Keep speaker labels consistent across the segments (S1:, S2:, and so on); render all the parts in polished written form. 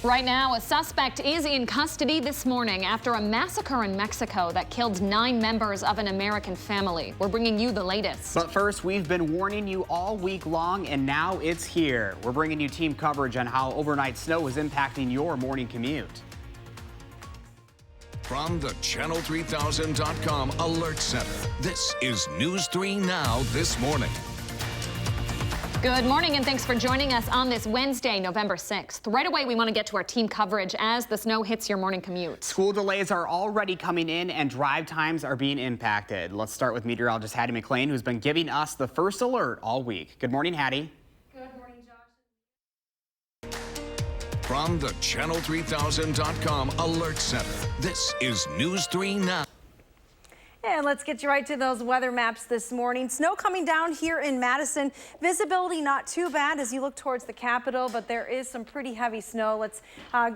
S1: Right now, a suspect is in custody this morning after a massacre in Mexico that killed 9 members of an American family. We're bringing you the latest.
S2: But first, we've been warning you all week long, and now it's here. We're bringing you team coverage on how overnight snow is impacting your morning commute.
S3: From the Channel3000.com Alert Center, this is News 3 Now this morning.
S1: Good morning and thanks for joining us on this Wednesday, November 6th. Right away, we want to get to our team coverage as the snow hits your morning commute.
S2: School delays are already coming in and drive times are being impacted. Let's start with meteorologist Hattie McLean, who's been giving us the first alert all week. Good morning, Hattie.
S4: Good morning, Josh.
S3: From the Channel3000.com Alert Center, this is News 3 Now.
S4: And let's get you right to those weather maps this morning. Snow coming down here in Madison. Visibility not too bad as you look towards the Capitol, but there is some pretty heavy snow. Let's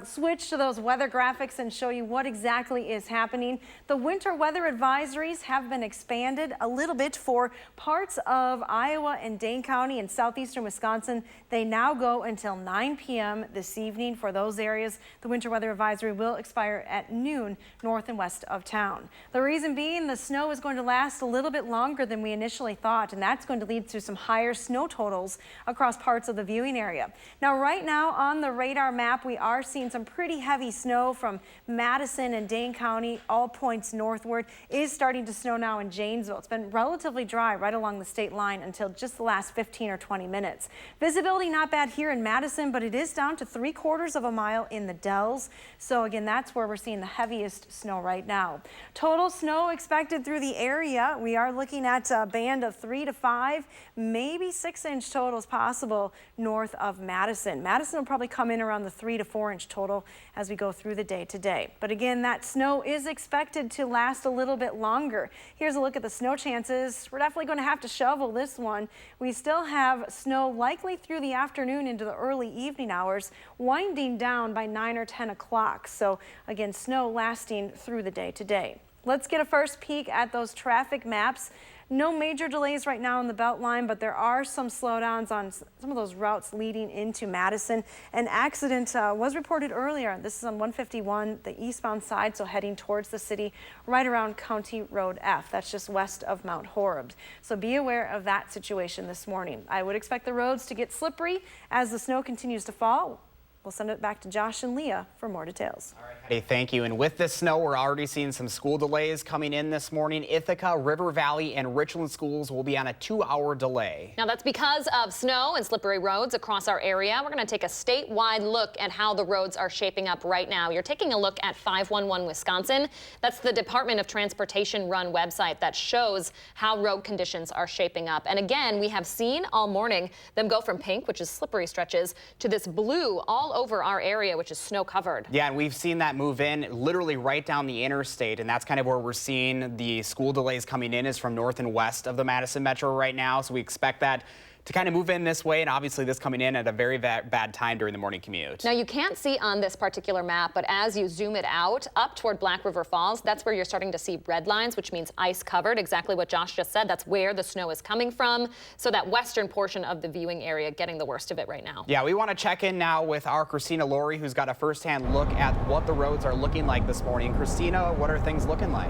S4: switch to those weather graphics and show you what exactly is happening. The winter weather advisories have been expanded a little bit for parts of Iowa and Dane County and southeastern Wisconsin. They now go until 9 p.m. this evening for those areas. The winter weather advisory will expire at noon north and west of town. The reason being, the snow is going to last a little bit longer than we initially thought, and that's going to lead to some higher snow totals across parts of the viewing area. Now, right now on the radar map, we are seeing some pretty heavy snow from Madison and Dane County, all points northward. It is starting to snow now in Janesville. It's been relatively dry right along the state line until just the last 15 or 20 minutes. Visibility not bad here in Madison, but it is down to 3/4 of a mile in the Dells. So again, that's where we're seeing the heaviest snow right now. Total snow expected through the area. We are looking at a band of 3 to 5, maybe 6-inch totals possible north of Madison. Madison will probably come in around the 3 to 4-inch total as we go through the day today. But again, that snow is expected to last a little bit longer. Here's a look at the snow chances. We're definitely going to have to shovel this one. We still have snow likely through the afternoon into the early evening hours, winding down by 9 or 10 o'clock. So again, snow lasting through the day today. Let's get a first peek at those traffic maps. No major delays right now in the Beltline, but there are some slowdowns on some of those routes leading into Madison. An accident was reported earlier. This is on 151, the eastbound side, so heading towards the city, right around County Road F. That's just west of Mount Horeb. So be aware of that situation this morning. I would expect the roads to get slippery as the snow continues to fall. We'll send it back to Josh and Leah for more details.
S2: All right, Hattie, thank you. And with this snow, we're already seeing some school delays coming in this morning. Ithaca, River Valley, and Richland schools will be on a 2-hour delay.
S1: Now, that's because of snow and slippery roads across our area. We're going to take a statewide look at how the roads are shaping up right now. You're taking a look at 511 Wisconsin. That's the Department of Transportation run website that shows how road conditions are shaping up. And again, we have seen all morning them go from pink, which is slippery stretches, to this blue all over our area, which is snow covered.
S2: Yeah, and we've seen that move in literally right down the interstate, and that's kind of where we're seeing the school delays coming in is from north and west of the Madison Metro right now. So we expect that to kind of move in this way, and obviously this coming in at a very bad time during the morning commute.
S1: Now, you can't see on this particular map, but as you zoom it out up toward Black River Falls, that's where you're starting to see red lines, which means ice covered. Exactly what Josh just said. That's where the snow is coming from. So that western portion of the viewing area getting the worst of it right now.
S2: Yeah, we want to check in now with our Christina Laurie, who's got a firsthand look at what the roads are looking like this morning. Christina, what are things looking like?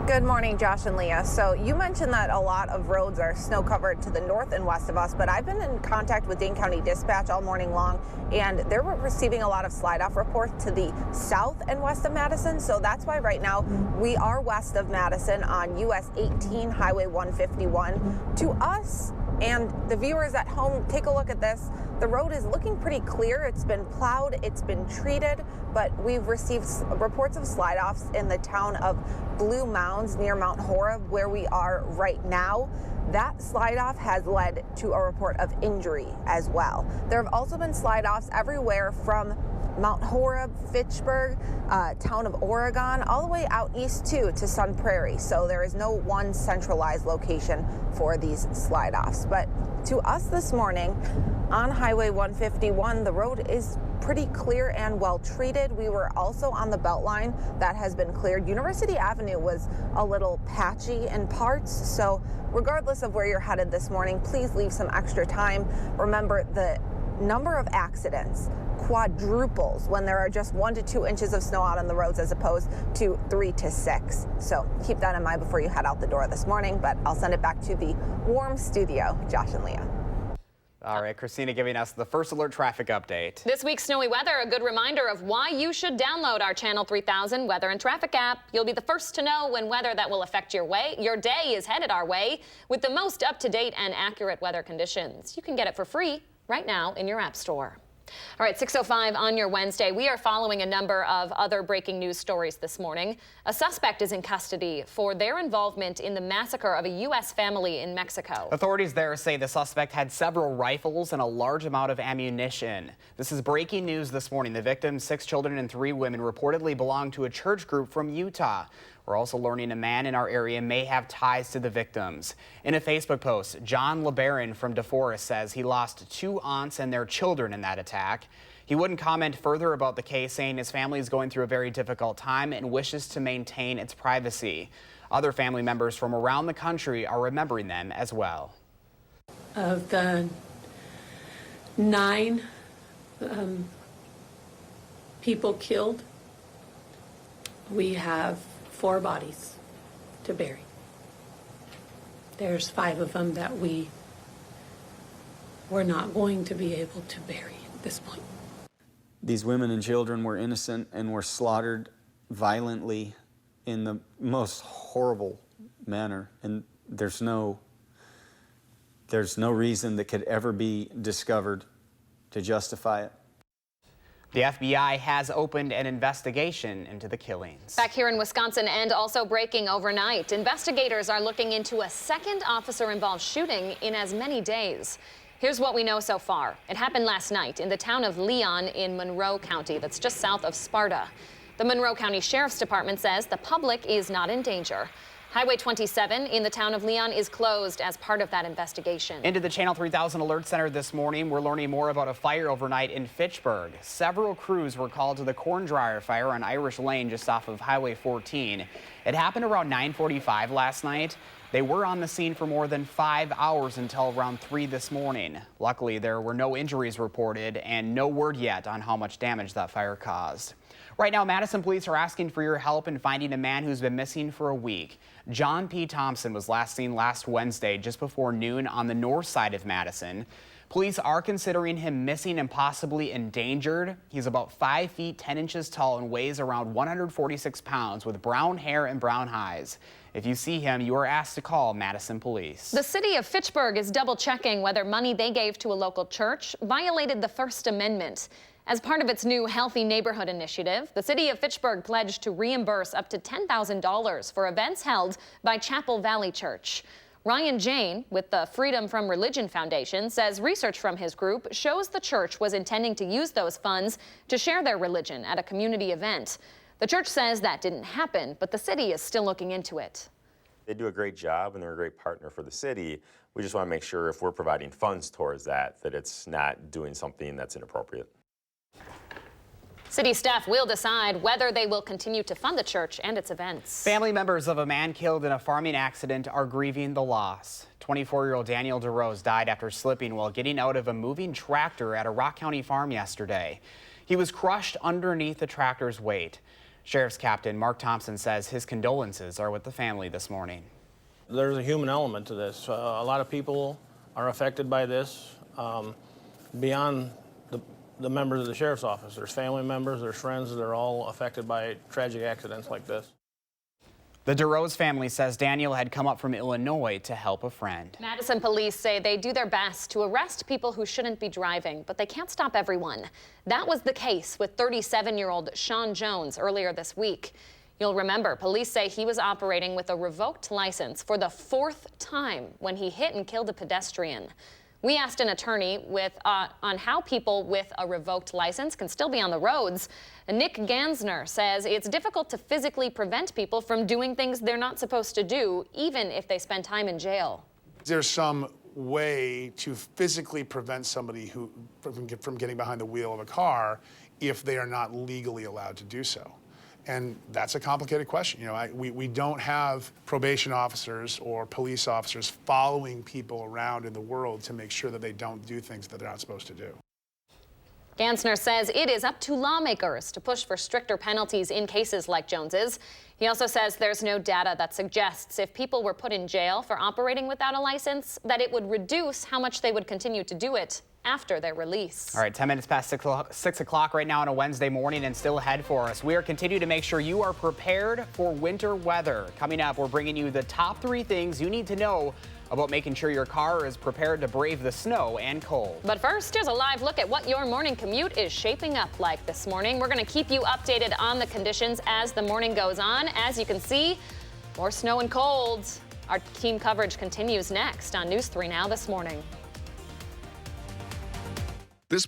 S5: Good morning, Josh and Leah. So you mentioned that a lot of roads are snow covered to the north and west of us, but I've been in contact with Dane County Dispatch all morning long, and they're receiving a lot of slide-off reports to the south and west of Madison. So that's why right now we are west of Madison on US 18, Highway 151. To us and the viewers at home, take a look at this. The road is looking pretty clear. It's been plowed, it's been treated, but we've received reports of slide-offs in the town of Blue Mounds near Mount Horeb, where we are right now. That slide-off has led to a report of injury as well. There have also been slide-offs everywhere from Mount Horeb, Fitchburg, town of Oregon, all the way out east too to Sun Prairie. So there is no one centralized location for these slide-offs. But to us this morning on Highway 151, the road is pretty clear and well treated. We were also on the Beltline that has been cleared. University Avenue was a little patchy in parts, so regardless of where you're headed this morning, please leave some extra time. Remember, the number of accidents quadruples when there are just 1 to 2 inches of snow out on the roads as opposed to 3 to 6. So keep that in mind before you head out the door this morning, but I'll send it back to the warm studio, Josh and Leah.
S2: All right, Christina giving us the first alert traffic update.
S1: This week's snowy weather, a good reminder of why you should download our Channel 3000 weather and traffic app. You'll be the first to know when weather that will affect your day is headed our way with the most up-to-date and accurate weather conditions. You can get it for free right now in your app store. All right, 6:05 on your Wednesday. We are following a number of other breaking news stories this morning. A suspect is in custody for their involvement in the massacre of a U.S. family in Mexico.
S2: Authorities there say the suspect had several rifles and a large amount of ammunition. This is breaking news this morning. The victims, 6 children and 3 women, reportedly belong to a church group from Utah. We're also learning a man in our area may have ties to the victims. In a Facebook post, John LeBaron from DeForest says he lost 2 aunts and their children in that attack. He wouldn't comment further about the case, saying his family is going through a very difficult time and wishes to maintain its privacy. Other family members from around the country are remembering them as well.
S6: Of the 9 people killed, we have 4 bodies to bury. There's 5 of them that we were not going to be able to bury at this point.
S7: These women and children were innocent and were slaughtered violently in the most horrible manner, and there's no reason that could ever be discovered to justify it.
S2: The FBI has opened an investigation into the killings.
S1: Back here in Wisconsin and also breaking overnight, investigators are looking into a second officer-involved shooting in as many days. Here's what we know so far. It happened last night in the town of Leon in Monroe County, that's just south of Sparta. The Monroe County Sheriff's Department says the public is not in danger. Highway 27 in the town of Leon is closed as part of that investigation.
S2: Into the Channel 3000 Alert Center this morning, we're learning more about a fire overnight in Fitchburg. Several crews were called to the corn dryer fire on Irish Lane just off of Highway 14. It happened around 9:45 last night. They were on the scene for more than 5 hours until around 3 this morning. Luckily, there were no injuries reported and no word yet on how much damage that fire caused. Right now, Madison police are asking for your help in finding a man who's been missing for a week. John P. Thompson was last seen last Wednesday just before noon on the north side of Madison. Police are considering him missing and possibly endangered. He's about 5 feet 10 inches tall and weighs around 146 pounds with brown hair and brown eyes. If you see him, you are asked to call Madison police.
S1: The city of Fitchburg is double-checking whether money they gave to a local church violated the First Amendment. As part of its new Healthy Neighborhood initiative, the city of Fitchburg pledged to reimburse up to $10,000 for events held by Chapel Valley Church. Ryan Jane with the Freedom from Religion Foundation says research from his group shows the church was intending to use those funds to share their religion at a community event. The church says that didn't happen, but the city is still looking into it.
S8: They do a great job and they're a great partner for the city. We just want to make sure if we're providing funds towards that it's not doing something that's inappropriate.
S1: City staff will decide whether they will continue to fund the church and its events.
S2: Family members of a man killed in a farming accident are grieving the loss. 24-year-old Daniel DeRose died after slipping while getting out of a moving tractor at a Rock County farm yesterday. He was crushed underneath the tractor's weight. Sheriff's Captain Mark Thompson says his condolences are with the family this morning.
S9: There's a human element to this. A lot of people are affected by this. Beyond the members of the sheriff's office, there's family members, there's friends, they're all affected by tragic accidents like this.
S2: The DeRose family says Daniel had come up from Illinois to help a friend.
S1: Madison police say they do their best to arrest people who shouldn't be driving, but they can't stop everyone. That was the case with 37-year-old Sean Jones earlier this week. You'll remember, police say he was operating with a revoked license for the 4th time when he hit and killed a pedestrian. We asked an attorney on how people with a revoked license can still be on the roads. Nick Gansner says it's difficult to physically prevent people from doing things they're not supposed to do, even if they spend time in jail.
S10: There's some way to physically prevent somebody from getting behind the wheel of a car if they are not legally allowed to do so. And that's a complicated question. You know, we don't have probation officers or police officers following people around in the world to make sure that they don't do things that they're not supposed to do.
S1: Gansner says it is up to lawmakers to push for stricter penalties in cases like Jones's. He also says there's no data that suggests if people were put in jail for operating without a license, that it would reduce how much they would continue to do it after their release.
S2: All right, 10 minutes past 6 o'clock right now on a Wednesday morning, and still ahead for us. We are continuing to make sure you are prepared for winter weather. Coming up, we're bringing you the top 3 things you need to know about making sure your car is prepared to brave the snow and cold.
S1: But first, here's a live look at what your morning commute is shaping up like this morning. We're going to keep you updated on the conditions as the morning goes on. As you can see, more snow and cold. Our team coverage continues next on News 3 Now this morning.
S3: This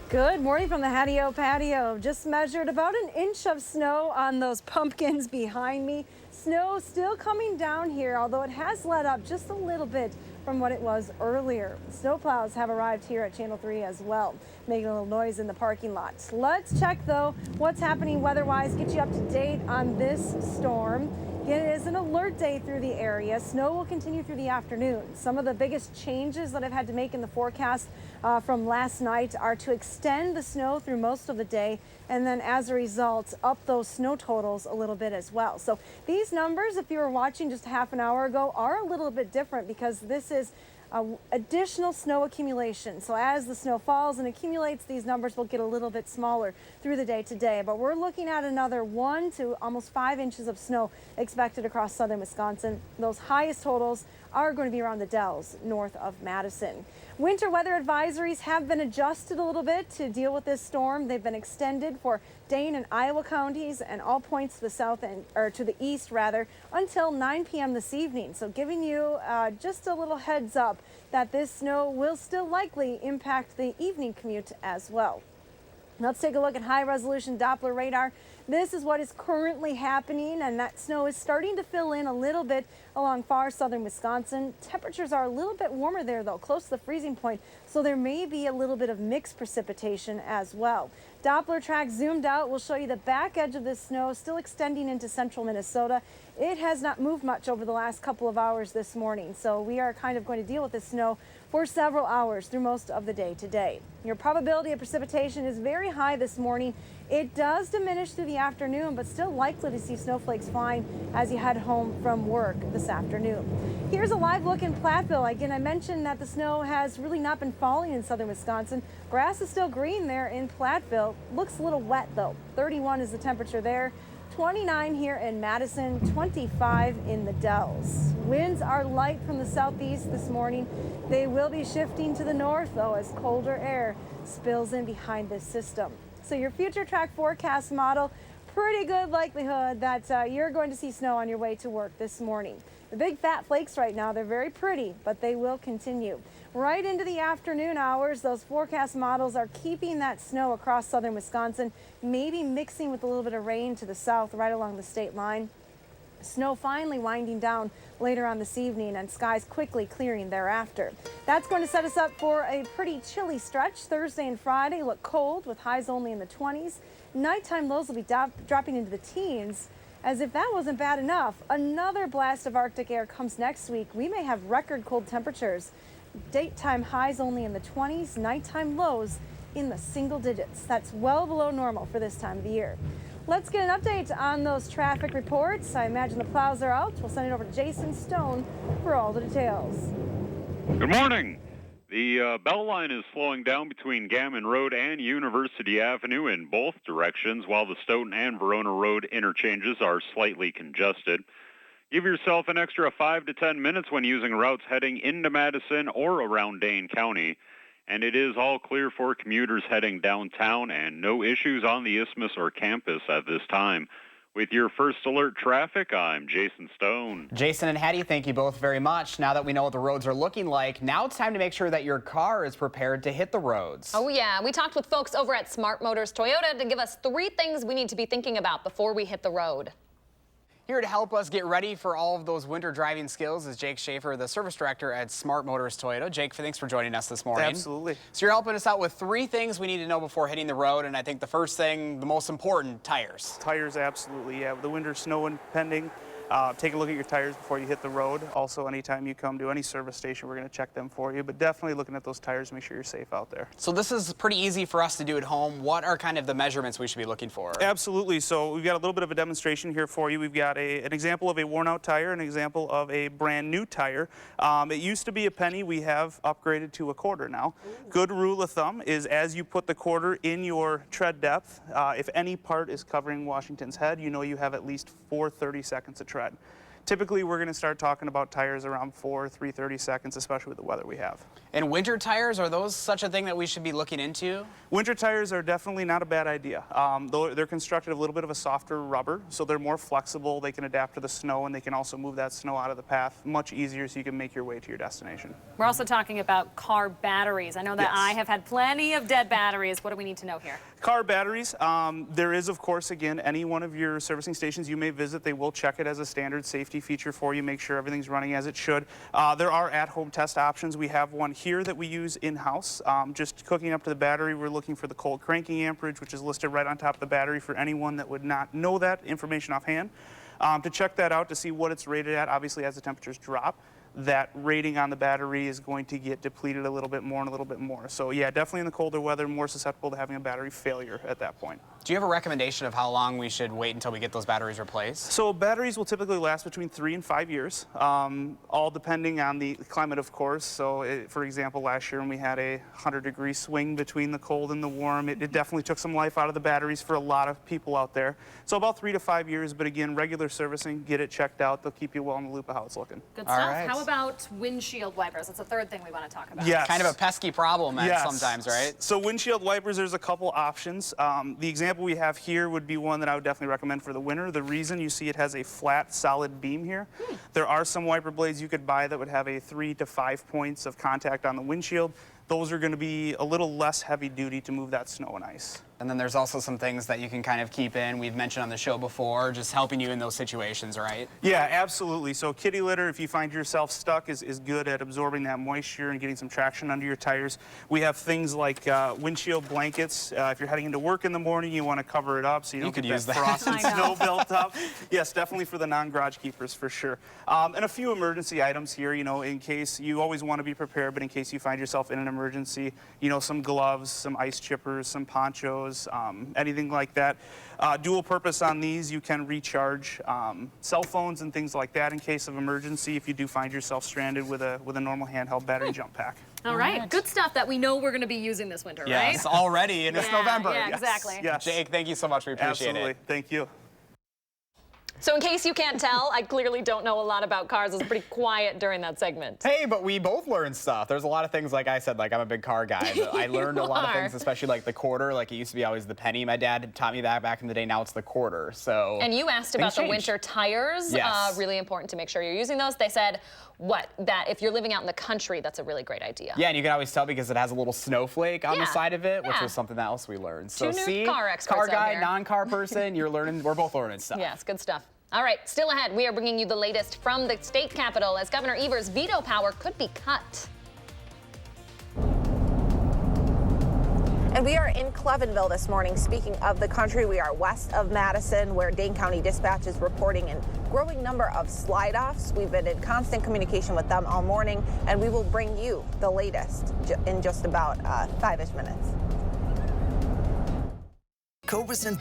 S4: Good morning from the patio. Just measured about an inch of snow on those pumpkins behind me. Snow still coming down here, although it has let up just a little bit from what it was earlier. Snowplows have arrived here at Channel 3 as well, making a little noise in the parking lot. Let's check, though, what's happening weather-wise, get you up to date on this storm. Again, it is an alert day through the area. Snow will continue through the afternoon. Some of the biggest changes that I've had to make in the forecast from last night are to extend the snow through most of the day, and then as a result, up those snow totals a little bit as well. So these numbers, if you were watching just half an hour ago, are a little bit different because this is additional snow accumulation. So as the snow falls and accumulates, these numbers will get a little bit smaller through the day today. But we're looking at another 1 to almost 5 inches of snow expected across southern Wisconsin. Those highest totals are going to be around the Dells north of Madison. Winter weather advisories have been adjusted a little bit to deal with this storm. They've been extended for Dane and Iowa counties and all points to the south or to the east rather until 9 p.m. this evening. So giving you just a little heads up that this snow will still likely impact the evening commute as well. Let's take a look at high-resolution Doppler radar. This is what is currently happening, and that snow is starting to fill in a little bit along far southern Wisconsin. Temperatures are a little bit warmer there, though, close to the freezing point, so there may be a little bit of mixed precipitation as well. Doppler track zoomed out will show you the back edge of this snow still extending into central Minnesota. It has not moved much over the last couple of hours this morning, so we are kind of going to deal with this snow for several hours through most of the day today. Your probability of precipitation is very high this morning. It does diminish through the afternoon, but still likely to see snowflakes flying as you head home from work this afternoon. Here's a live look in Platteville. Again, I mentioned that the snow has really not been falling in southern Wisconsin. Grass is still green there in Platteville. Looks a little wet though. 31 is the temperature there. 29 here in Madison, 25 in the Dells. Winds are light from the southeast this morning. They will be shifting to the north though as colder air spills in behind this system. So your future track forecast model, pretty good likelihood that you're going to see snow on your way to work this morning. The big fat flakes right now, they're very pretty, but they will continue. Right into the afternoon hours, those forecast models are keeping that snow across southern Wisconsin, maybe mixing with a little bit of rain to the south right along the state line. Snow finally winding down later on this evening and skies quickly clearing thereafter. That's going to set us up for a pretty chilly stretch. Thursday and Friday look cold with highs only in the 20s. Nighttime lows will be dropping into the teens. As if that wasn't bad enough, another blast of Arctic air comes next week. We may have record cold temperatures. Daytime highs only in the 20s, nighttime lows in the single digits. That's well below normal for this time of the year. Let's get an update on those traffic reports. I imagine the plows are out. We'll send it over to Jason Stone for all the details.
S11: Good morning. The Bell Line is slowing down between Gammon Road and University Avenue in both directions, while the Stoughton and Verona Road interchanges are slightly congested. Give yourself an extra 5 to 10 minutes when using routes heading into Madison or around Dane County. And it is all clear for commuters heading downtown and no issues on the Isthmus or campus at this time. With your First Alert traffic, I'm Jason Stone.
S2: Jason and Hattie, thank you both very much. Now that we know what the roads are looking like, now it's time to make sure that your car is prepared to hit the roads.
S1: Oh yeah, we talked with folks over at Smart Motors Toyota to give us 3 things we need to be thinking about before we hit the road.
S2: Here to help us get ready for all of those winter driving skills is Jake Schaefer, the service director at Smart Motors Toyota. Jake, thanks for joining us this morning.
S12: Absolutely.
S2: So you're helping us out with 3 things we need to know before hitting the road, and I think the first thing, the most important, tires.
S12: Tires, absolutely, yeah. With the winter snow impending, take a look at your tires before you hit the road. Also, anytime you come to any service station, we're going to check them for you. But definitely looking at those tires to make sure you're safe out there.
S2: So this is pretty easy for us to do at home. What are kind of the measurements we should be looking for?
S12: Absolutely. So we've got a little bit of a demonstration here for you. We've got an example of a worn-out tire, an example of a brand-new tire. It used to be a penny. We have upgraded to a quarter now. Good rule of thumb is as you put the quarter in your tread depth, if any part is covering Washington's head, you know you have at least 430 seconds of tread. Typically, we're going to start talking about tires around 330 seconds, especially with the weather we have.
S2: And winter tires, are those such a thing that we should be looking into?
S12: Winter tires are definitely not a bad idea. They're constructed of a little bit of a softer rubber, so they're more flexible. They can adapt to the snow, and they can also move that snow out of the path much easier so you can make your way to your destination.
S1: We're also talking about car batteries. I know that
S12: Yes.
S1: I have had plenty of dead batteries. What do we need to know here?
S12: Car batteries, there is, of course, again, any one of your servicing stations you may visit, they will check it as a standard safety feature for you, make sure everything's running as it should. There are at-home test options. We have one here that we use in-house. Just hooking up to the battery, we're looking for the cold cranking amperage, which is listed right on top of the battery for anyone that would not know that information offhand. To check that out, to see what it's rated at, obviously as the temperatures drop, that rating on the battery is going to get depleted a little bit more and a little bit more. So yeah, definitely in the colder weather, more susceptible to having a battery failure at that point.
S2: Do you have a recommendation of how long we should wait until we get those batteries replaced?
S12: So batteries will typically last between 3 and 5 years, all depending on the climate, of course. So for example, last year when we had a 100-degree swing between the cold and the warm, it definitely took some life out of the batteries for a lot of people out there. So about 3 to 5 years, but again, regular servicing, get it checked out. They'll keep you well in the loop of how it's looking.
S1: Good stuff. Right. How about windshield wipers? That's the third thing we want to talk about.
S12: Yes.
S2: Kind of a pesky problem sometimes, right?
S12: So windshield wipers, there's a couple options. The example we have here would be one that I would definitely recommend for the winter. The reason you see it has a flat, solid beam here. There are some wiper blades you could buy that would have a 3 to 5 points of contact on the windshield. those are going to be a little less heavy duty to move that snow and ice.
S2: And then there's also some things that you can kind of keep in. We've mentioned on the show before, just helping you in those situations, right?
S12: Yeah, absolutely. So kitty litter, if you find yourself stuck, is good at absorbing that moisture and getting some traction under your tires. We have things like windshield blankets. If you're heading into work in the morning, you want to cover it up so you don't get that frost and snow built up. Yes, definitely for the non-garage keepers for sure. And a few emergency items here, you know, in case you always want to be prepared, but in case you find yourself in an emergency, you know, some gloves, some ice chippers, some ponchos, anything like that. Dual purpose on these, you can recharge cell phones and things like that in case of emergency if you do find yourself stranded with a normal handheld battery jump pack.
S1: All right, good stuff that we know we're going to be using this winter, right?
S2: Yes, already, and it's November.
S1: Yeah,
S2: Yes.
S1: exactly.
S12: Yes.
S2: Jake, thank you so much. We appreciate
S12: Absolutely.
S2: it.
S12: Thank you.
S1: So in case you can't tell, I clearly don't know a lot about cars. I was pretty quiet during that segment.
S2: Hey, but we both learned stuff. There's a lot of things, like I said, like I'm a big car guy. But I learned a lot of things, especially like the quarter. Like it used to be always the penny. My dad taught me that back in the day. Now it's the quarter. So.
S1: And you asked about the winter tires.
S2: Yes.
S1: Really important to make sure you're using those. They said, that if you're living out in the country, that's a really great idea.
S2: Yeah, and you can always tell because it has a little snowflake on the side of it, which
S1: Yeah.
S2: was something else we learned. So
S1: Two new
S2: see,
S1: car experts
S2: car
S1: out
S2: guy,
S1: here.
S2: non-car person, you're learning. We're both learning stuff.
S1: Yes, good stuff. All right, still ahead, we are bringing you the latest from the state capitol as Governor Evers' veto power could be cut.
S5: And we are in Clevenville this morning. Speaking of the country, we are west of Madison, where Dane County Dispatch is reporting a growing number of slide-offs. We've been in constant communication with them all morning, and we will bring you the latest in just about 5-ish minutes.
S13: Cobras and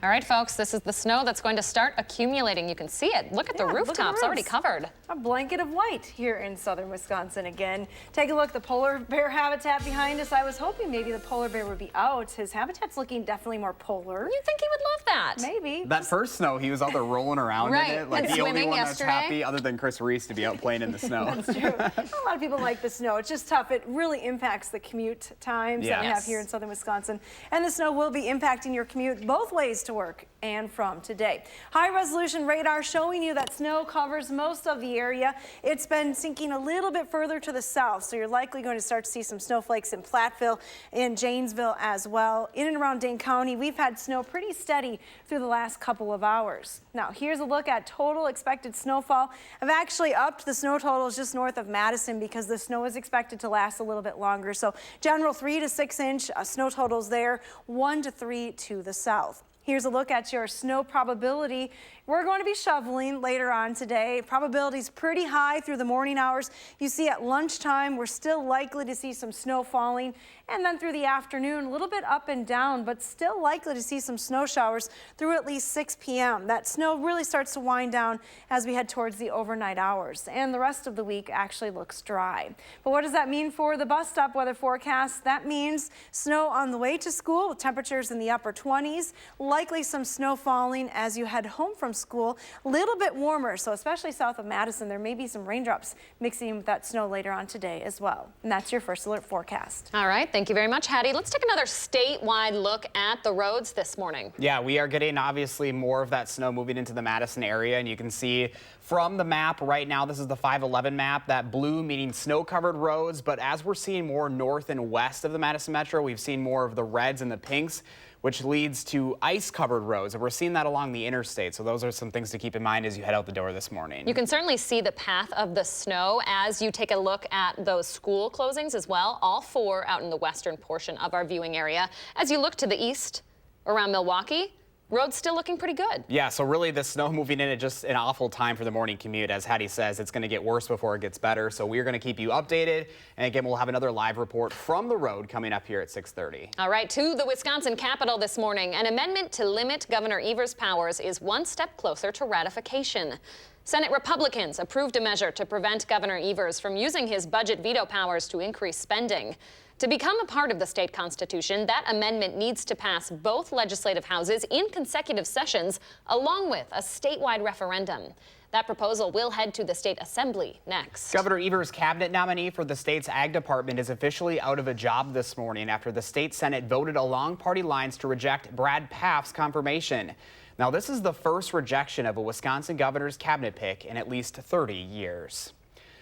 S1: All right, folks, this is the snow that's going to start accumulating. You can see it. Look at the rooftops already covered.
S4: A blanket of white here in southern Wisconsin again. Take a look at the polar bear habitat behind us. I was hoping maybe the polar bear would be out. His habitat's looking definitely more polar.
S1: You think he would love that?
S4: Maybe.
S2: That first snow, he was out there rolling around in it. Like
S1: and
S2: the only one
S1: yesterday.
S2: that's happy other than Chris Reese to be out playing in the snow.
S4: That's true. A lot of people like the snow. It's just tough. It really impacts the commute times that we have here in southern Wisconsin. And the snow will be impacting your commute both ways to work and from today. High resolution radar showing you that snow covers most of the area. It's been sinking a little bit further to the south, so you're likely going to start to see some snowflakes in Platteville and Janesville as well. In and around Dane County, we've had snow pretty steady through the last couple of hours. Now, here's a look at total expected snowfall. I've actually upped the snow totals just north of Madison because the snow is expected to last a little bit longer. So general 3 to 6 inch snow totals there, 1 to 3 to the south. Here's a look at your snow probability. We're going to be shoveling later on today. Probability is pretty high through the morning hours. You see at lunchtime, we're still likely to see some snow falling. And then through the afternoon, a little bit up and down, but still likely to see some snow showers through at least 6 p.m. That snow really starts to wind down as we head towards the overnight hours. And the rest of the week actually looks dry. But what does that mean for the bus stop weather forecast? That means snow on the way to school with temperatures in the upper 20s. Likely some snow falling as you head home from school. A little bit warmer, so especially south of Madison, there may be some raindrops mixing in with that snow later on today as well. And that's your first alert forecast.
S1: All right, thank you very much, Hattie. Let's take another statewide look at the roads this morning.
S2: Yeah, we are getting obviously more of that snow moving into the Madison area, and you can see from the map right now, this is the 511 map, that blue meaning snow-covered roads, but as we're seeing more north and west of the Madison Metro, we've seen more of the reds and the pinks, which leads to ice-covered roads. And we're seeing that along the interstate. So those are some things to keep in mind as you head out the door this morning.
S1: You can certainly see the path of the snow as you take a look at those school closings as well, all 4 out in the western portion of our viewing area. As you look to the east around Milwaukee, road's still looking pretty good.
S2: Yeah, so really the snow moving in at just an awful time for the morning commute. As Hattie says, it's going to get worse before it gets better. So we're going to keep you updated. And again, we'll have another live report from the road coming up here at 6:30.
S1: All right, to the Wisconsin Capitol this morning. An amendment to limit Governor Evers' powers is one step closer to ratification. Senate Republicans approved a measure to prevent Governor Evers from using his budget veto powers to increase spending. To become a part of the state constitution, that amendment needs to pass both legislative houses in consecutive sessions, along with a statewide referendum. That proposal will head to the state assembly next.
S2: Governor Evers' cabinet nominee for the state's ag department is officially out of a job this morning after the state Senate voted along party lines to reject Brad Pfaff's confirmation. Now, this is the first rejection of a Wisconsin governor's cabinet pick in at least 30 years.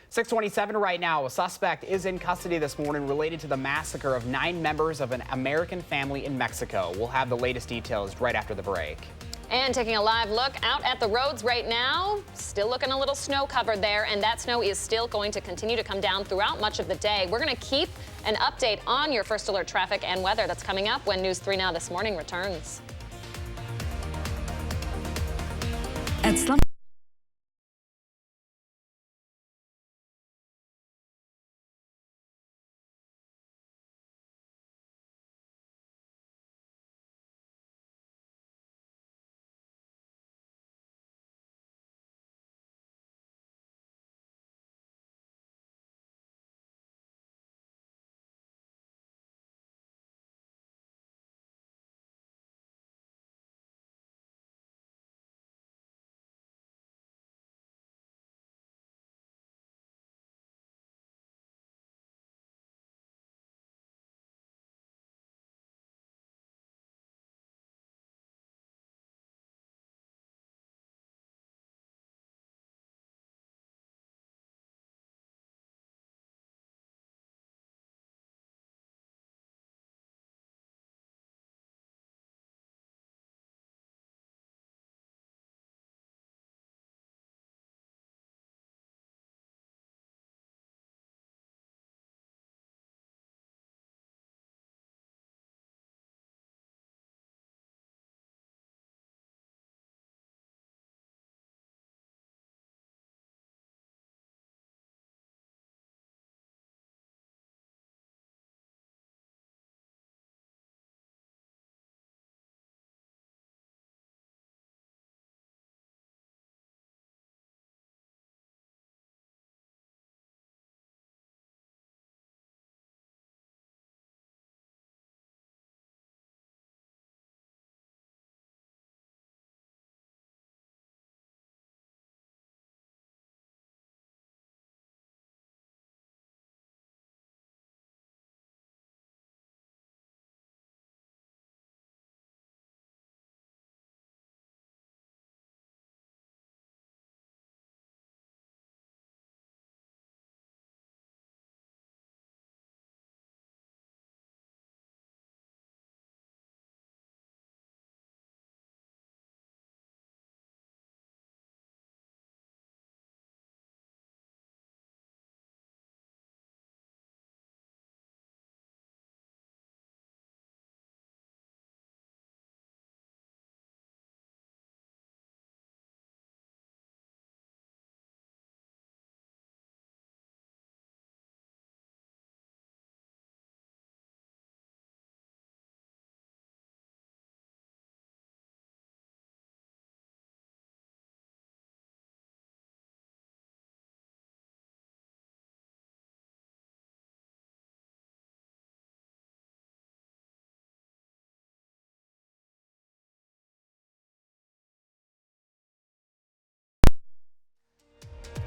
S2: 6:27 right now. A suspect is in custody this morning related to the massacre of 9 members of an American family in Mexico. We'll have the latest details right after the break.
S1: And taking a live look out at the roads right now, still looking a little snow covered there, and that snow is still going to continue to come down throughout much of the day. We're going to keep an update on your first alert traffic and weather that's coming up when News 3 Now This Morning returns.
S13: At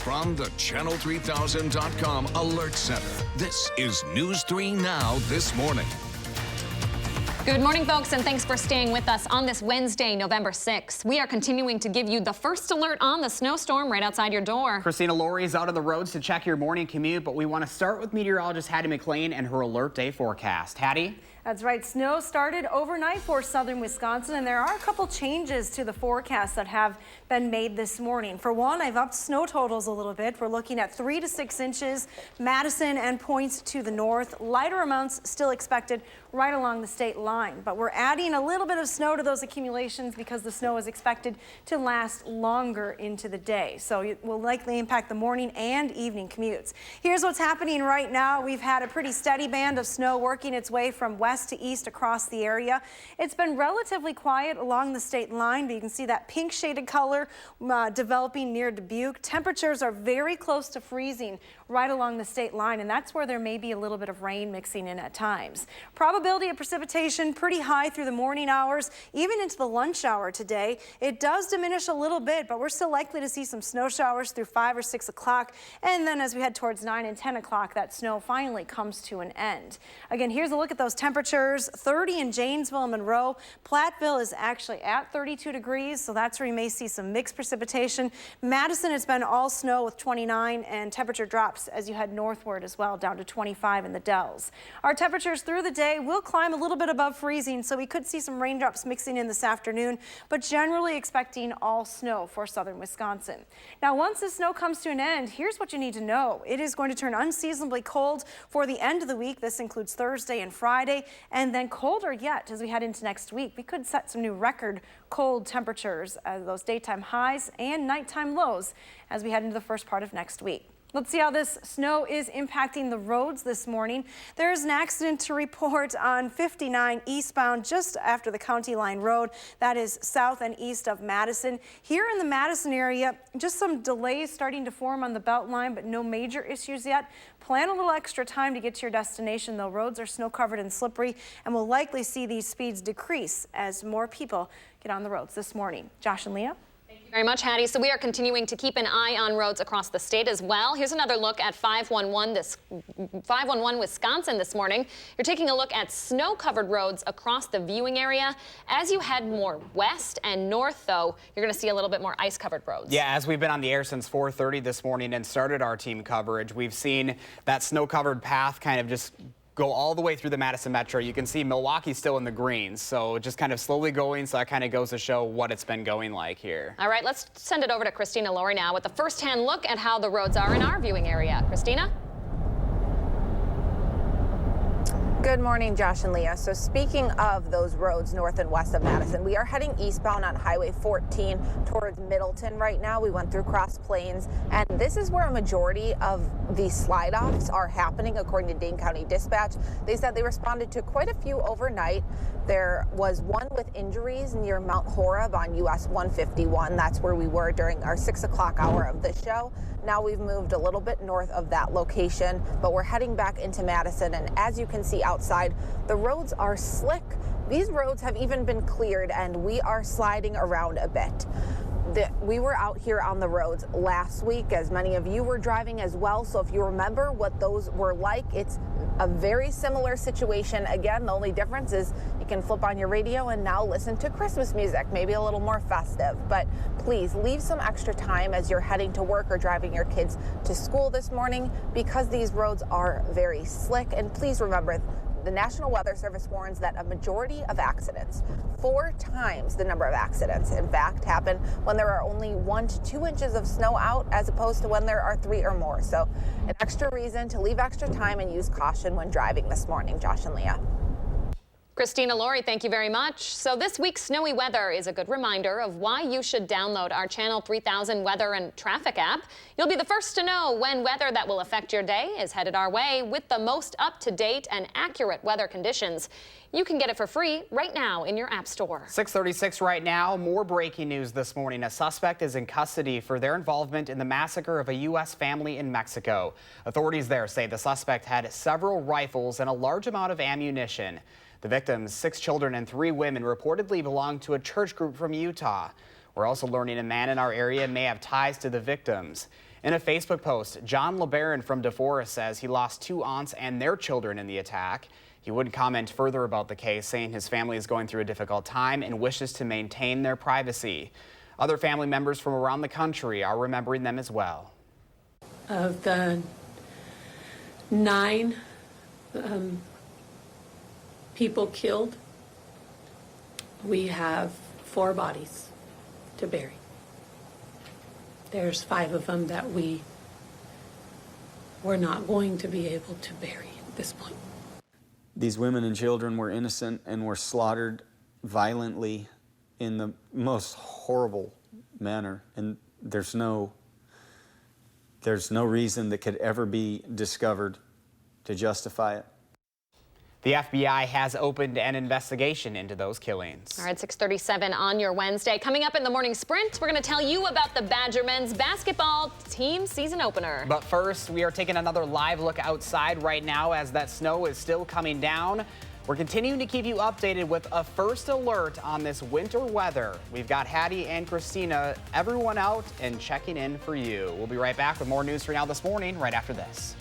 S3: From the Channel3000.com Alert Center, this is News 3 Now this morning.
S1: Good morning, folks, and thanks for staying with us on this Wednesday, November 6th. We are continuing to give you the first alert on the snowstorm right outside your door.
S2: Christina Laurie is out on the roads to check your morning commute, but we want to start with meteorologist Hattie McLean and her alert day forecast. Hattie?
S4: That's right. Snow started overnight for southern Wisconsin, and there are a couple changes to the forecast that have been made this morning. For one, I've upped snow totals a little bit. We're looking at 3 to 6 inches, Madison and points to the north. Lighter amounts still expected right along the state line, but we're adding a little bit of snow to those accumulations because the snow is expected to last longer into the day. So it will likely impact the morning and evening commutes. Here's what's happening right now. We've had a pretty steady band of snow working its way from west to east across the area. It's been relatively quiet along the state line, but you can see that pink shaded color developing near Dubuque. Temperatures are very close to freezing right along the state line, and that's where there may be a little bit of rain mixing in at times. Probability of precipitation pretty high through the morning hours, even into the lunch hour today. It does diminish a little bit, but we're still likely to see some snow showers through 5 or 6 o'clock. And then as we head towards 9 and 10 o'clock, that snow finally comes to an end. Again, here's a look at those temperatures. 30 in Janesville and Monroe. Platteville is actually at 32 degrees, so that's where you may see some mixed precipitation. Madison, it's been all snow with 29, and temperature drops as you head northward as well, down to 25 in the Dells. Our temperatures through the day will climb a little bit above freezing, so we could see some raindrops mixing in this afternoon, but generally expecting all snow for southern Wisconsin. Now, once the snow comes to an end, here's what you need to know. It is going to turn unseasonably cold for the end of the week. This includes Thursday and Friday, and then colder yet as we head into next week. We could set some new record cold temperatures, those daytime highs and nighttime lows as we head into the first part of next week. Let's see how this snow is impacting the roads this morning. There's an accident to report on 59 eastbound just after the County Line Road. That is south and east of Madison. Here in the Madison area, just some delays starting to form on the belt line, but no major issues yet. Plan a little extra time to get to your destination, though. Roads are snow covered and slippery, and we'll likely see these speeds decrease as more people get on the roads this morning. Josh and Leah?
S1: Very much, Hattie. So we are continuing to keep an eye on roads across the state as well. Here's another look at 511 Wisconsin this morning. You're taking a look at snow-covered roads across the viewing area. As you head more west and north, though, you're going to see a little bit more ice-covered roads.
S2: Yeah, as we've been on the air since 4:30 this morning and started our team coverage, we've seen that snow-covered path kind of just go all the way through the Madison Metro. You can see Milwaukee's still in the greens, so just kind of slowly going, so that kind of goes to show what it's been going like here.
S1: All right, let's send it over to Christina Laurie now with a first-hand look at how the roads are in our viewing area. Christina?
S5: Good morning, Josh and Leah. So speaking of those roads north and west of Madison, we are heading eastbound on Highway 14 towards Middleton right now. We went through Cross Plains, and this is where a majority of the slide-offs are happening, according to Dane County Dispatch. They said they responded to quite a few overnight. There was one with injuries near Mount Horeb on US 151. That's where we were during our 6 o'clock hour of the show. Now we've moved a little bit north of that location, but we're heading back into Madison. And as you can see outside, the roads are slick. These roads have even been cleared, and we are sliding around a bit. We were out here on the roads last week, as many of you were driving as well. So if you remember what those were like, it's a very similar situation. Again, the only difference is you can flip on your radio and now listen to Christmas music, maybe a little more festive. But please leave some extra time as you're heading to work or driving your kids to school this morning, because these roads are very slick. And please remember, the National Weather Service warns that a majority of accidents, 4 times the number of accidents, in fact, happen when there are only 1 to 2 inches of snow out, as opposed to when there are 3 or more. So an extra reason to leave extra time and use caution when driving this morning. Josh and Leah.
S1: Christina Laurie, thank you very much. So this week's snowy weather is a good reminder of why you should download our Channel 3000 weather and traffic app. You'll be the first to know when weather that will affect your day is headed our way with the most up-to-date and accurate weather conditions. You can get it for free right now in your app store.
S2: 6:36 right now. More breaking news this morning. A suspect is in custody for their involvement in the massacre of a U.S. family in Mexico. Authorities there say the suspect had several rifles and a large amount of ammunition. The victims, 6 children and 3 women, reportedly belonged to a church group from Utah. We're also learning a man in our area may have ties to the victims. In a Facebook post, John LeBaron from DeForest says he lost 2 aunts and their children in the attack. He wouldn't comment further about the case, saying his family is going through a difficult time and wishes to maintain their privacy. Other family members from around the country are remembering them as well.
S6: Of the 9 people killed, we have 4 bodies to bury. There's 5 of them that we were not going to be able to bury at this point.
S7: These women and children were innocent and were slaughtered violently in the most horrible manner, and there's no reason that could ever be discovered to justify it.
S2: The FBI has opened an investigation into those killings.
S1: All right, 6:37 on your Wednesday. Coming up in the morning sprint, we're going to tell you about the Badger men's basketball team season opener.
S2: But first, we are taking another live look outside right now as that snow is still coming down. We're continuing to keep you updated with a first alert on this winter weather. We've got Hattie and Christina, everyone out and checking in for you. We'll be right back with more news for now this morning right after this.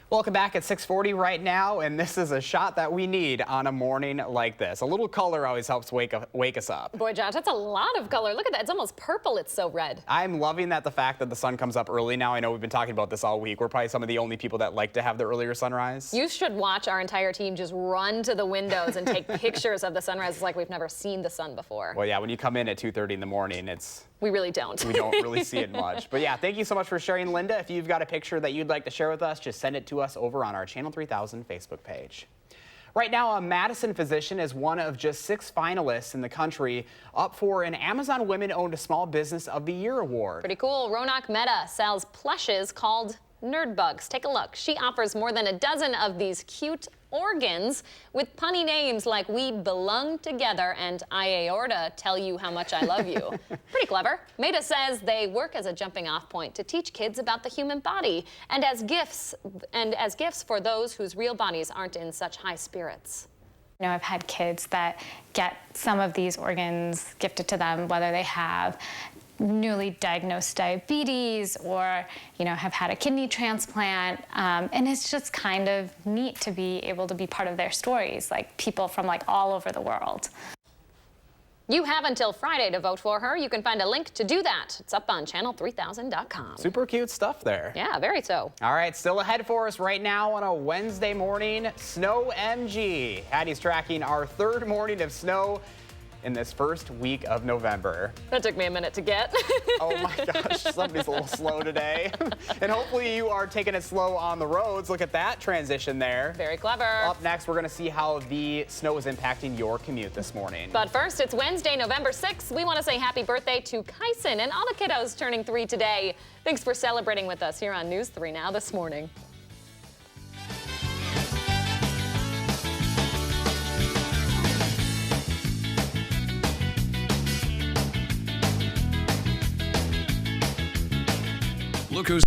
S2: Welcome back at 6:40 right now, and this is a shot that we need on a morning like this. A little color always helps wake us up.
S1: Boy, Josh, that's a lot of color. Look at that. It's almost purple. It's so red.
S2: I'm loving the fact that the sun comes up early now. I know we've been talking about this all week. We're probably some of the only people that like to have the earlier sunrise.
S1: You should watch our entire team just run to the windows and take pictures of the sunrise. It's like we've never seen the sun before.
S2: Well, yeah, when you come in at 2:30 in the morning,
S1: we really don't.
S2: We don't really see it much. But yeah, thank you so much for sharing, Linda. If you've got a picture that you'd like to share with us, just send it to us over on our Channel 3000 Facebook page. Right now, a Madison physician is one of just 6 finalists in the country up for an Amazon Women-Owned Small Business of the Year award.
S1: Pretty cool. Ronak Mehta sells plushes called Nerd Bugs. Take a look. She offers more than a dozen of these cute organs with punny names like We Belong Together and I Aorta Tell You How Much I Love You. Pretty clever. Mehta says they work as a jumping off point to teach kids about the human body and as gifts for those whose real bodies aren't in such high spirits.
S14: You know, I've had kids that get some of these organs gifted to them, whether they have newly diagnosed diabetes or, you know, have had a kidney transplant. And it's just kind of neat to be able to be part of their stories, like people from like all over the world.
S1: You have until Friday to vote for her. You can find a link to do that. It's up on channel3000.com.
S2: Super cute stuff there.
S1: Yeah, very so.
S2: All right, still ahead for us right now on a Wednesday morning, Snow MG. Hattie's tracking our 3rd morning of snow in this first week of November.
S1: That took me a minute to get.
S2: Oh my gosh, somebody's a little slow today. And hopefully you are taking it slow on the roads. Look at that transition there.
S1: Very clever.
S2: Up next, we're going to see how the snow is impacting your commute this morning.
S1: But first, it's Wednesday, November 6th. We want to say happy birthday to Kyson and all the kiddos turning 3 today. Thanks for celebrating with us here on News 3 Now this morning.
S3: Look who's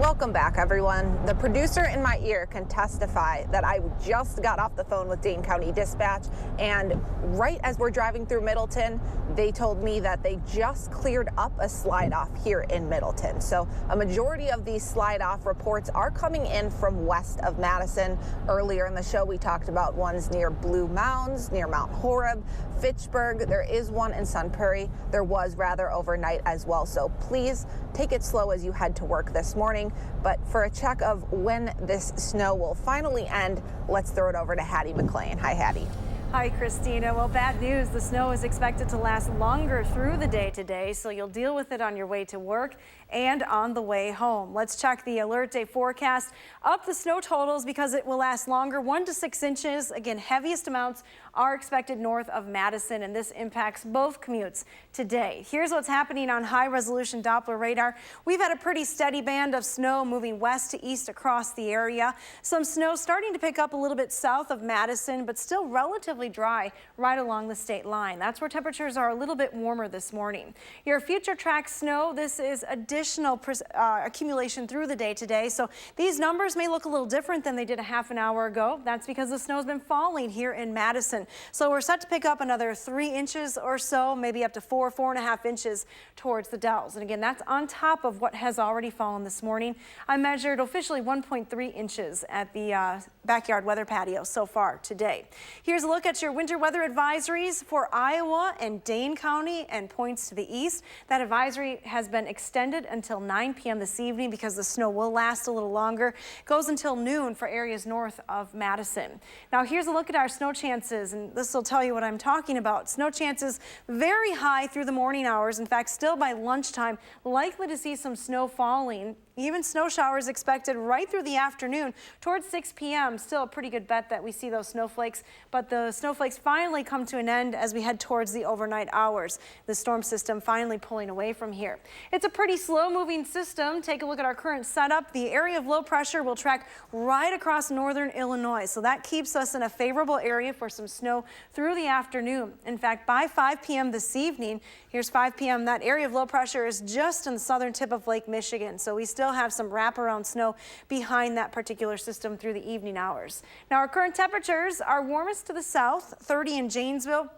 S5: Welcome back, everyone. The producer in my ear can testify that I just got off the phone with Dane County Dispatch, and right as we're driving through Middleton, they told me that they just cleared up a slide-off here in Middleton. So a majority of these slide-off reports are coming in from west of Madison. Earlier in the show, we talked about ones near Blue Mounds, near Mount Horeb, Fitchburg. There is one in Sun Prairie. There was rather overnight as well. So please take it slow as you head to work this morning. But for a check of when this snow will finally end, let's throw it over to Hattie McLean. Hi, Hattie.
S4: Hi, Christina. Well, bad news. The snow is expected to last longer through the day today, so you'll deal with it on your way to work and on the way home. Let's check the alert day forecast. Up the snow totals because it will last longer, 1 to 6 inches. Again, heaviest amounts are expected north of Madison, and this impacts both commutes today. Here's what's happening on high-resolution Doppler radar. We've had a pretty steady band of snow moving west to east across the area. Some snow starting to pick up a little bit south of Madison, but still relatively dry right along the state line. That's where temperatures are a little bit warmer this morning. Your future track snow, this is additional accumulation through the day today. So these numbers may look a little different than they did a half an hour ago. That's because the snow's been falling here in Madison. So we're set to pick up another 3 inches or so, maybe up to 4.5 inches towards the Dells. And again, that's on top of what has already fallen this morning. I measured officially 1.3 inches at the backyard weather patio so far today. Here's a look at your winter weather advisories for Iowa and Dane County and points to the east. That advisory has been extended until 9 p.m. this evening because the snow will last a little longer. It goes until noon for areas north of Madison. Now here's a look at our snow chances, and this will tell you what I'm talking about. Snow chances very high through the morning hours. In fact, still by lunchtime, likely to see some snow falling. Even snow showers expected right through the afternoon towards 6 p.m. Still a pretty good bet that we see those snowflakes, but the snowflakes finally come to an end as we head towards the overnight hours. The storm system finally pulling away from here. It's a pretty slow moving system. Take a look at our current setup. The area of low pressure will track right across northern Illinois, so that keeps us in a favorable area for some snow through the afternoon. In fact, by 5 p.m. this evening, here's 5 p.m. that area of low pressure is just in the southern tip of Lake Michigan, so we still have some wraparound snow behind that particular system through the evening hours. Now our current temperatures are warmest to the south, 30 in Janesville,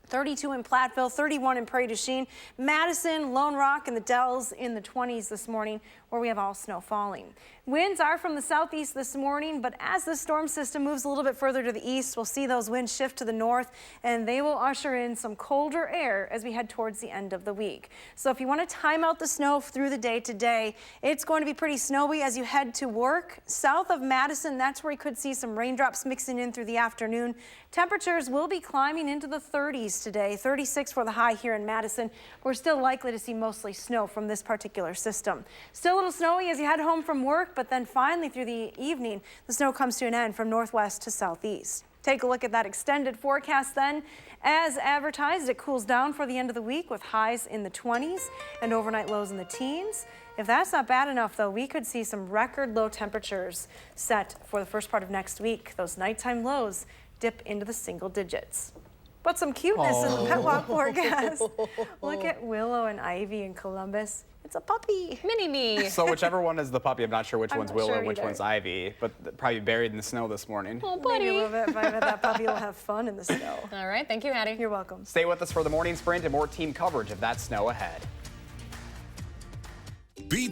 S4: 32 in Platteville, 31 in Prairie du Chien, Madison, Lone Rock, and the Dells in the 20s this morning, where we have all snow falling. Winds are from the southeast this morning, but as the storm system moves a little bit further to the east, we'll see those winds shift to the north, and they will usher in some colder air as we head towards the end of the week. So if you want to time out the snow through the day today, it's going to be pretty snowy as you head to work. South of Madison, that's where you could see some raindrops mixing in through the afternoon. Temperatures will be climbing into the 30s today, 36 for the high here in Madison. We're still likely to see mostly snow from this particular system. Still a little snowy as you head home from work, but then finally through the evening, the snow comes to an end from northwest to southeast. Take a look at that extended forecast then. As advertised, it cools down for the end of the week with highs in the 20s and overnight lows in the teens. If that's not bad enough, though, we could see some record low temperatures set for the first part of next week. Those nighttime lows dip into the single digits. But some cuteness in the pet walk forecast. Look at Willow and Ivy in Columbus. It's a puppy.
S1: Mini-me.
S2: So whichever one is the puppy, I'm not sure which
S4: I'm
S2: one's
S4: not
S2: Willow
S4: sure
S2: and which
S4: either.
S2: one's Ivy, but probably buried in the snow this morning.
S1: Oh,
S4: Maybe
S1: buddy.
S4: a little bit, but I bet that puppy will have fun in the snow.
S1: All right, thank you, Hattie.
S4: You're welcome.
S2: Stay with us for the morning sprint and more team coverage of that snow ahead.
S3: Be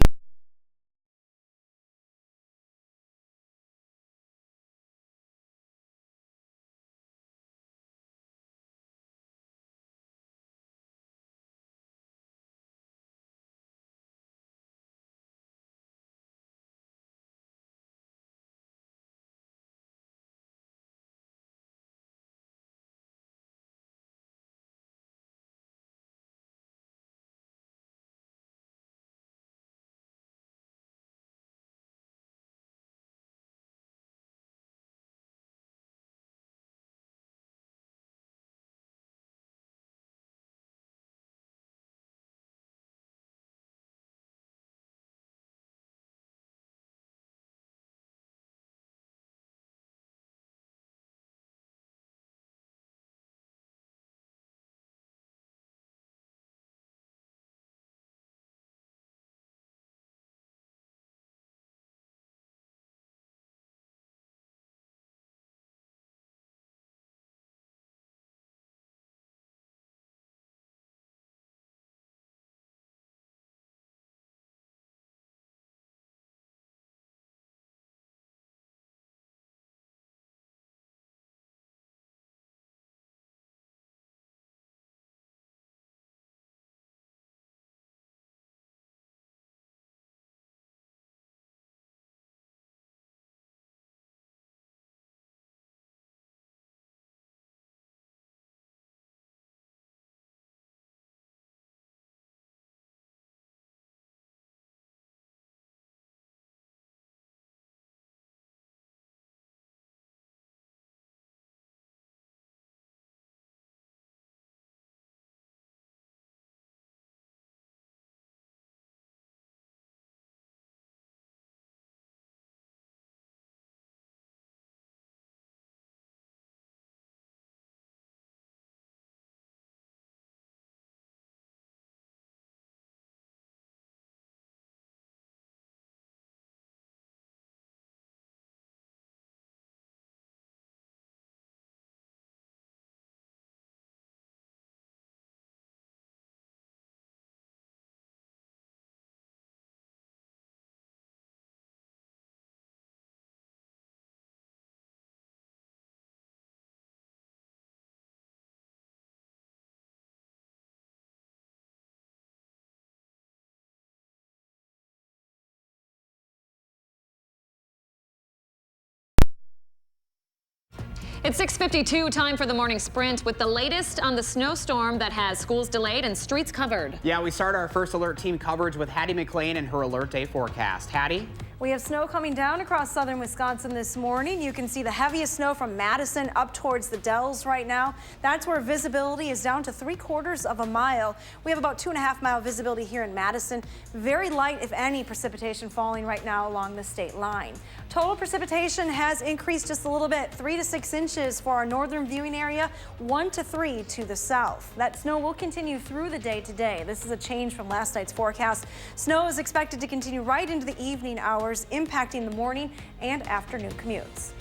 S1: It's 6:52, time for the morning sprint with the latest on the snowstorm that has schools delayed and streets covered.
S2: Yeah, we start our first alert team coverage with Hattie McLean and her alert day forecast. Hattie?
S4: We have snow coming down across southern Wisconsin this morning. You can see the heaviest snow from Madison up towards the Dells right now. That's where visibility is down to 3/4 of a mile. We have about 2.5 mile visibility here in Madison. Very light, if any, precipitation falling right now along the state line. Total precipitation has increased just a little bit, 3 to 6 inches for our northern viewing area, 1 to 3 to the south. That snow will continue through the day today. This is a change from last night's forecast. Snow is expected to continue right into the evening hours, impacting the morning and afternoon commutes.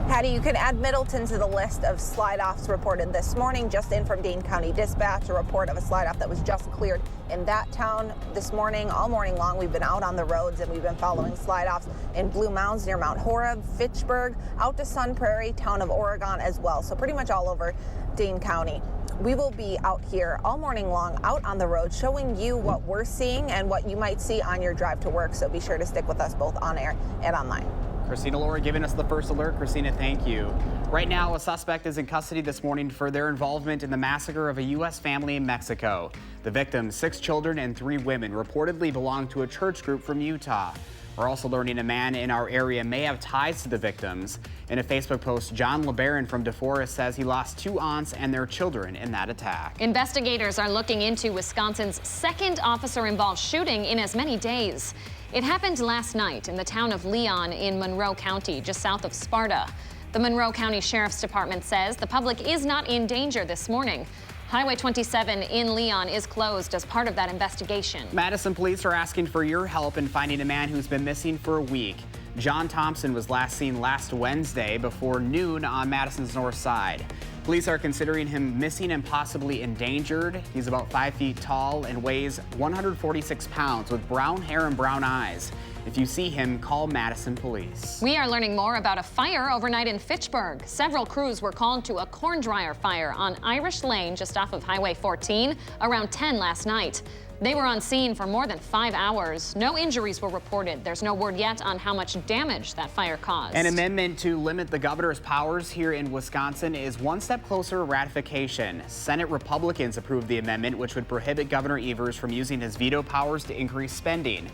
S5: Hattie, you can add Middleton to the list of slide-offs reported this morning. Just in from Dane County Dispatch, a report of a slide-off that was just cleared in that town this morning. All morning long, we've been out on the roads and we've been following slide-offs in Blue Mounds near Mount Horeb, Fitchburg, out to Sun Prairie, town of Oregon as well. So pretty much all over Dane County. We will be out here all morning long, out on the road, showing you what we're seeing and what you might see on your drive to work. So be sure to stick with us both on air and online.
S2: Christina Laura giving us the first alert. Christina, thank you. Right now, a suspect is in custody this morning for their involvement in the massacre of a U.S. family in Mexico. The victims, 6 children and 3 women, reportedly belong to a church group from Utah. We're also learning a man in our area may have ties to the victims. In a Facebook post, John LeBaron from DeForest says he lost 2 aunts and their children in that attack.
S1: Investigators are looking into Wisconsin's second officer-involved shooting in as many days. It happened last night in the town of Leon in Monroe County, just south of Sparta. The Monroe County Sheriff's Department says the public is not in danger this morning. Highway 27 in Leon is closed as part of that investigation.
S2: Madison police are asking for your help in finding a man who's been missing for a week. John Thompson was last seen last Wednesday before noon on Madison's north side. Police are considering him missing and possibly endangered. He's about 5 feet tall and weighs 146 pounds with brown hair and brown eyes. If you see him, call Madison police.
S1: We are learning more about a fire overnight in Fitchburg. Several crews were called to a corn dryer fire on Irish Lane just off of Highway 14 around 10 last night. They were on scene for more than 5 hours. No injuries were reported. There's no word yet on how much damage that fire caused.
S2: An amendment to limit the governor's powers here in Wisconsin is one step closer to ratification. Senate Republicans approved the amendment, which would prohibit Governor Evers from using his veto powers to increase spending.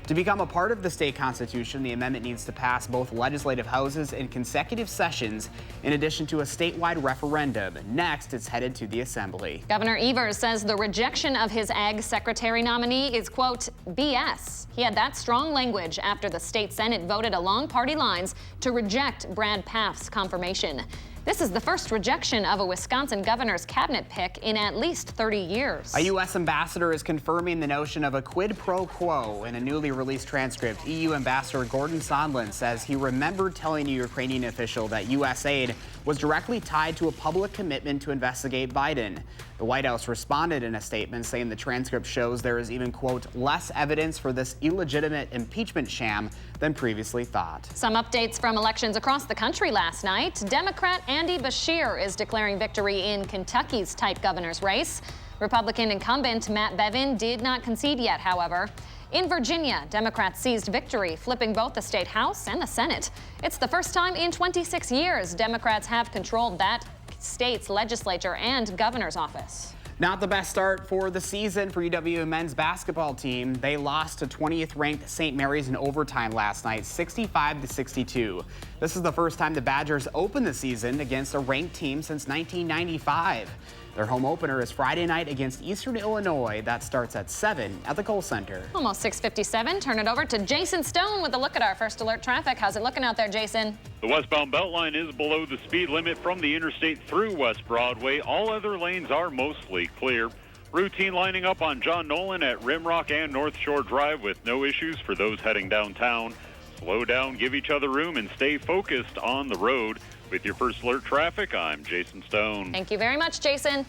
S2: To become a part of the state constitution, the amendment needs to pass both legislative houses in consecutive sessions, in addition to a statewide referendum. Next, it's headed to the assembly.
S1: Governor Evers says the rejection of his ag secretary nominee is, quote, BS. He had that strong language after the state Senate voted along party lines to reject Brad Pfaff's confirmation. This is the first rejection of a Wisconsin governor's cabinet pick in at least 30 years.
S2: A U.S. ambassador is confirming the notion of a quid pro quo in a newly released transcript. EU Ambassador Gordon Sondland says he remembered telling a Ukrainian official that U.S. aid was directly tied to a public commitment to investigate Biden. The White House responded in a statement saying the transcript shows there is even, quote, less evidence for this illegitimate impeachment sham than previously thought.
S1: Some updates from elections across the country last night. Democrat Andy Beshear is declaring victory in Kentucky's tight governor's race. Republican incumbent Matt Bevin did not concede yet, however. In Virginia, Democrats seized victory, flipping both the state House and the Senate. It's the first time in 26 years Democrats have controlled that state's legislature and governor's office.
S2: Not the best start for the season for UW men's basketball team. They lost to 20th ranked St. Mary's in overtime last night, 65-62. This is the first time the Badgers opened the season against a ranked team since 1995. Their home opener is Friday night against Eastern Illinois. That starts at 7 at the Kohl Center.
S1: Almost 6:57. Turn it over to Jason Stone with a look at our first alert traffic. How's it looking out there, Jason?
S11: The westbound Beltline is below the speed limit from the interstate through West Broadway. All other lanes are mostly clear. Routine lining up on John Nolan at Rimrock and North Shore Drive with no issues for those heading downtown. Slow down, give each other room, and stay focused on the road. With your first alert traffic, I'm Jason Stone.
S1: Thank you very much, Jason.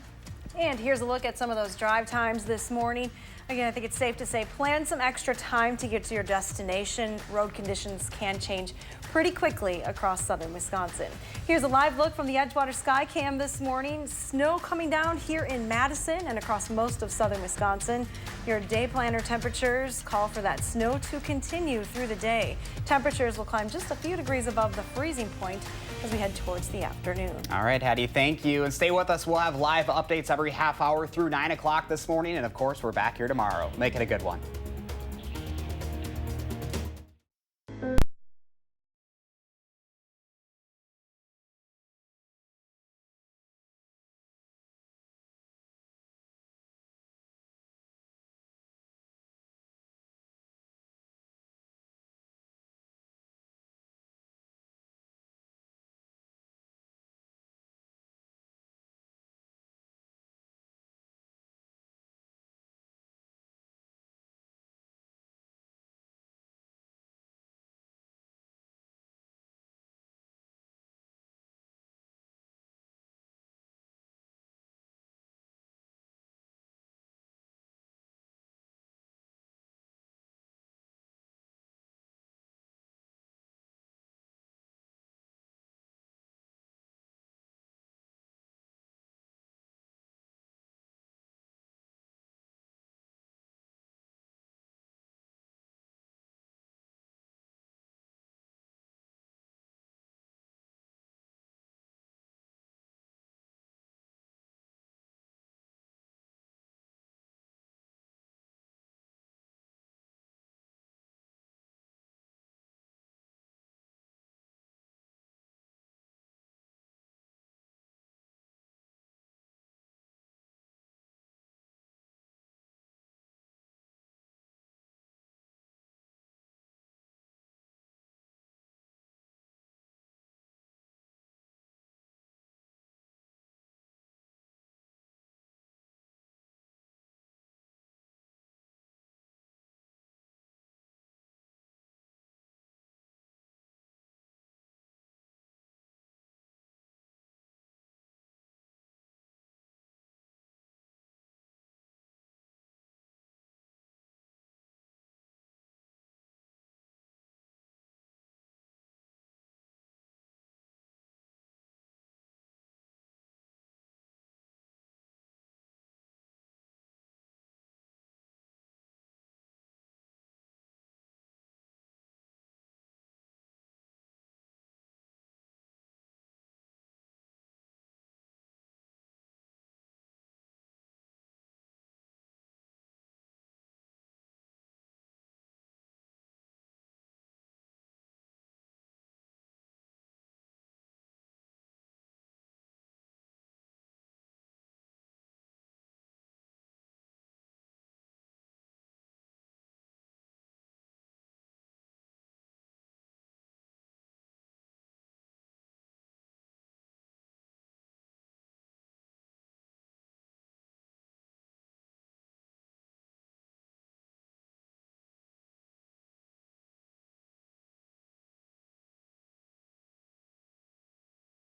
S4: And here's a look at some of those drive times this morning. Again, I think it's safe to say plan some extra time to get to your destination. Road conditions can change pretty quickly across southern Wisconsin. Here's a live look from the Edgewater Sky Cam this morning. Snow coming down here in Madison and across most of southern Wisconsin. Your day planner temperatures call for that snow to continue through the day. Temperatures will climb just a few degrees above the freezing point as we head towards the afternoon.
S2: All right, Hattie, thank you. And stay with us. We'll have live updates every half hour through 9 o'clock this morning. And of course, we're back here tomorrow. Make it a good one.